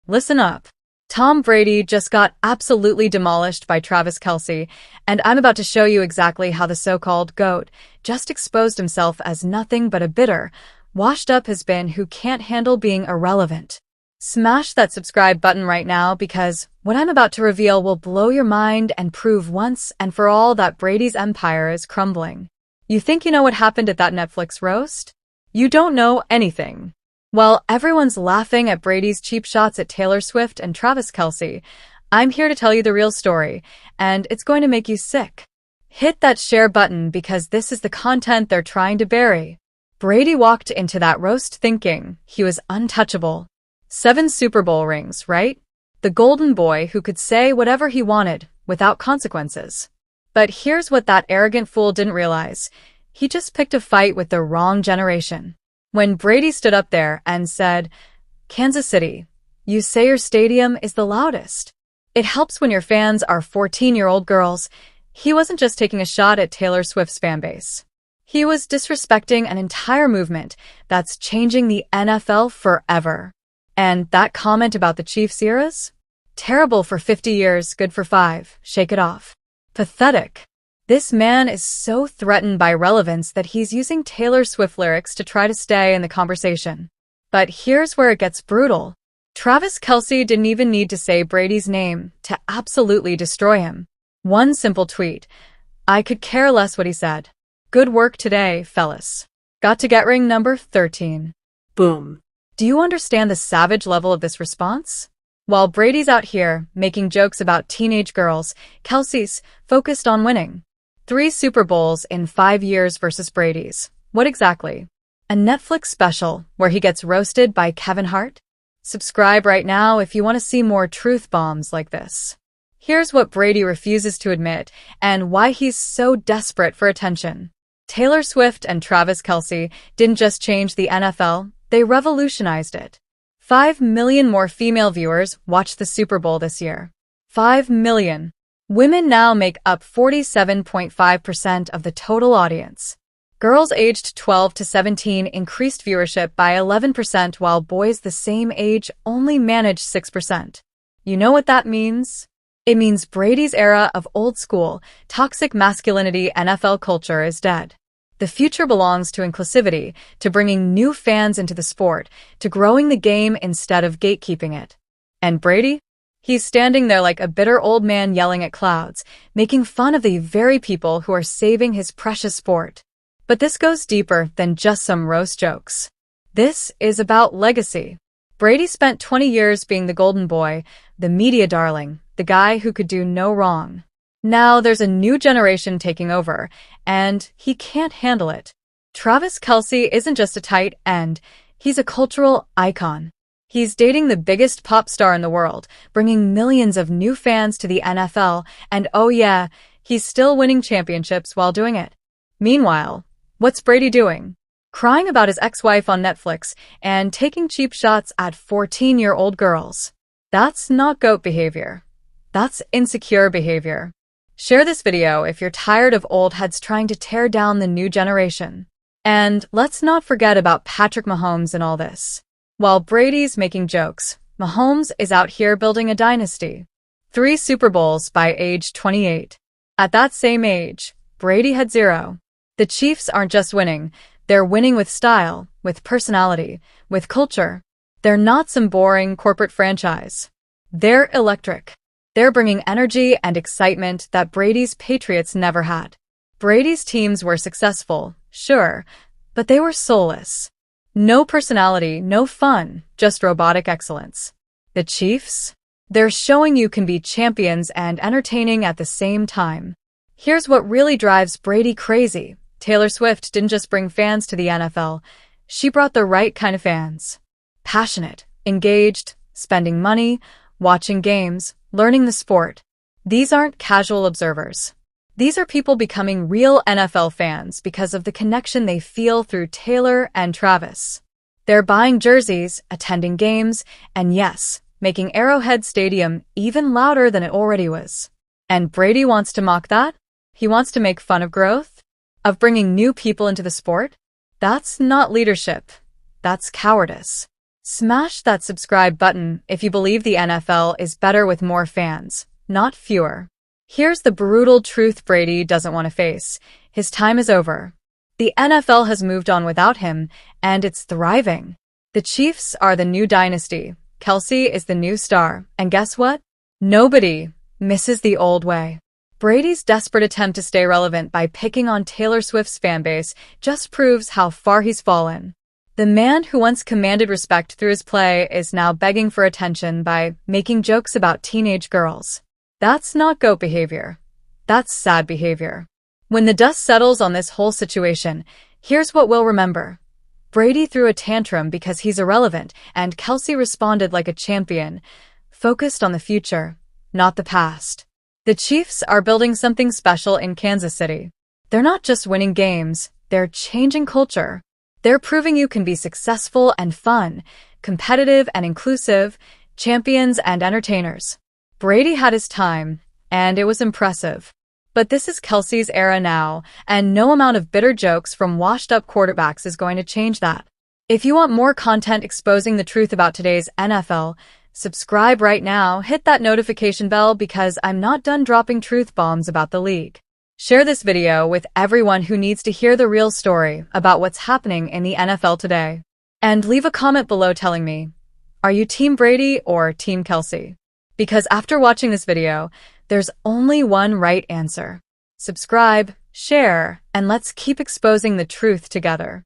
Listen up. Tom Brady just got absolutely demolished by Travis Kelce, and I'm about to show you exactly how the so-called GOAT just exposed himself as nothing but a bitter, washed-up has-been who can't handle being irrelevant. Smash that subscribe button right now because what I'm about to reveal will blow your mind and prove once and for all that Brady's empire is crumbling. You think you know what happened at that Netflix roast? You don't know anything. While everyone's laughing at Brady's cheap shots at Taylor Swift and Travis Kelce, I'm here to tell you the real story, and it's going to make you sick. Hit that share button because this is the content they're trying to bury. Brady walked into that roast thinking he was untouchable. 7 Super Bowl rings, right? The golden boy who could say whatever he wanted without consequences. But here's what that arrogant fool didn't realize. He just picked a fight with the wrong generation. When Brady stood up there and said, "Kansas City, you say your stadium is the loudest. It helps when your fans are 14-year-old girls," he wasn't just taking a shot at Taylor Swift's fanbase. He was disrespecting an entire movement that's changing the NFL forever. And that comment about the Chiefs' eras? Terrible for 50 years, good for 5, shake it off. Pathetic. This man is so threatened by relevance that he's using Taylor Swift lyrics to try to stay in the conversation. But here's where it gets brutal. Travis Kelce didn't even need to say Brady's name to absolutely destroy him. One simple tweet. I could care less what he said. Good work today, fellas. Got to get ring number 13. Boom. Do you understand the savage level of this response? While Brady's out here making jokes about teenage girls, Kelce's focused on winning. 3 Super Bowls in 5 years versus Brady's. What exactly? A Netflix special where he gets roasted by Kevin Hart? Subscribe right now if you want to see more truth bombs like this. Here's what Brady refuses to admit and why he's so desperate for attention. Taylor Swift and Travis Kelce didn't just change the NFL, they revolutionized it. 5 million more female viewers watched the Super Bowl this year. 5 million. Women now make up 47.5% of the total audience. Girls aged 12 to 17 increased viewership by 11% while boys the same age only managed 6%. You know what that means? It means Brady's era of old-school, toxic masculinity NFL culture is dead. The future belongs to inclusivity, to bringing new fans into the sport, to growing the game instead of gatekeeping it. And Brady? He's standing there like a bitter old man yelling at clouds, making fun of the very people who are saving his precious sport. But this goes deeper than just some roast jokes. This is about legacy. Brady spent 20 years being the golden boy, the media darling, the guy who could do no wrong. Now there's a new generation taking over, and he can't handle it. Travis Kelce isn't just a tight end, he's a cultural icon. He's dating the biggest pop star in the world, bringing millions of new fans to the NFL, and oh yeah, he's still winning championships while doing it. Meanwhile, what's Brady doing? Crying about his ex-wife on Netflix and taking cheap shots at 14-year-old girls. That's not GOAT behavior. That's insecure behavior. Share this video if you're tired of old heads trying to tear down the new generation. And let's not forget about Patrick Mahomes in all this. While Brady's making jokes, Mahomes is out here building a dynasty. 3 Super Bowls by age 28. At that same age, Brady had 0. The Chiefs aren't just winning, they're winning with style, with personality, with culture. They're not some boring corporate franchise. They're electric. They're bringing energy and excitement that Brady's Patriots never had. Brady's teams were successful, sure, but they were soulless. No personality, no fun, just robotic excellence. The Chiefs? They're showing you can be champions and entertaining at the same time. Here's what really drives Brady crazy. Taylor Swift didn't just bring fans to the NFL, she brought the right kind of fans. Passionate, engaged, spending money, watching games, learning the sport. These aren't casual observers. These are people becoming real NFL fans because of the connection they feel through Taylor and Travis. They're buying jerseys, attending games, and yes, making Arrowhead Stadium even louder than it already was. And Brady wants to mock that? He wants to make fun of growth? Of bringing new people into the sport? That's not leadership. That's cowardice. Smash that subscribe button if you believe the NFL is better with more fans, not fewer. Here's the brutal truth Brady doesn't want to face. His time is over. The NFL has moved on without him, and it's thriving. The Chiefs are the new dynasty. Kelce is the new star. And guess what? Nobody misses the old way. Brady's desperate attempt to stay relevant by picking on Taylor Swift's fanbase just proves how far he's fallen. The man who once commanded respect through his play is now begging for attention by making jokes about teenage girls. That's not GOAT behavior. That's sad behavior. When the dust settles on this whole situation, here's what we'll remember. Brady threw a tantrum because he's irrelevant, and Kelce responded like a champion, focused on the future, not the past. The Chiefs are building something special in Kansas City. They're not just winning games, they're changing culture. They're proving you can be successful and fun, competitive and inclusive, champions and entertainers. Brady had his time, and it was impressive. But this is Kelce's era now, and no amount of bitter jokes from washed-up quarterbacks is going to change that. If you want more content exposing the truth about today's NFL, subscribe right now, hit that notification bell because I'm not done dropping truth bombs about the league. Share this video with everyone who needs to hear the real story about what's happening in the NFL today. And leave a comment below telling me, are you Team Brady or Team Kelce? Because after watching this video, there's only one right answer. Subscribe, share, and let's keep exposing the truth together.